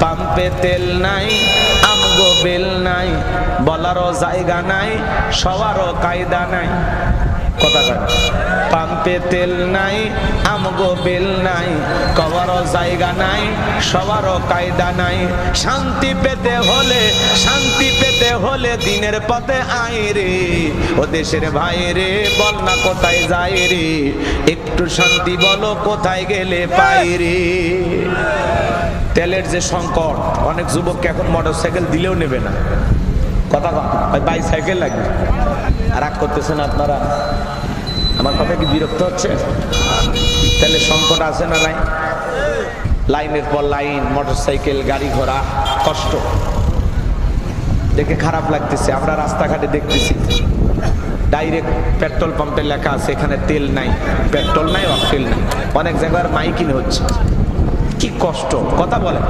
পাম্পে তেল নাই, আমগো বেল নাই, বলারও জায়গা নাই, সবারও কায়দা নাই। কথা কয়, পাম্পে তেল নাই, আমগো বেল নাই, কবারও জায়গা নাই, সবারও কায়দা নাই। শান্তি পেতে হলে, শান্তি পেতে হলে দিনের পথে আয় রে, ও দেশের ভাই রে, বল না কোথায় যাই রে, একটু শান্তি বলো কোথায় গেলে পাই রে। তেলের যে সংকট, অনেক যুবককে এখন মোটরসাইকেল দিলেও নেবে না। কথা কয় বাইসাইকেল লাগবে। রাগ করতেছেন আপনারা? আমার কথা কি বিরক্ত হচ্ছে? তেলের সংকট আছে না নাই? লাইনের পর লাইন, মোটরসাইকেল, গাড়ি ঘোড়া, কষ্ট দেখে খারাপ লাগতেছে। আমরা রাস্তাঘাটে দেখতেছি ডাইরেক্ট পেট্রোল পাম্পে লেখা আছে এখানে তেল নাই, পেট্রোল নাই, অকটেল নাই। অনেক জায়গার মাইকিং হচ্ছে। কি কষ্ট, কথা বলে।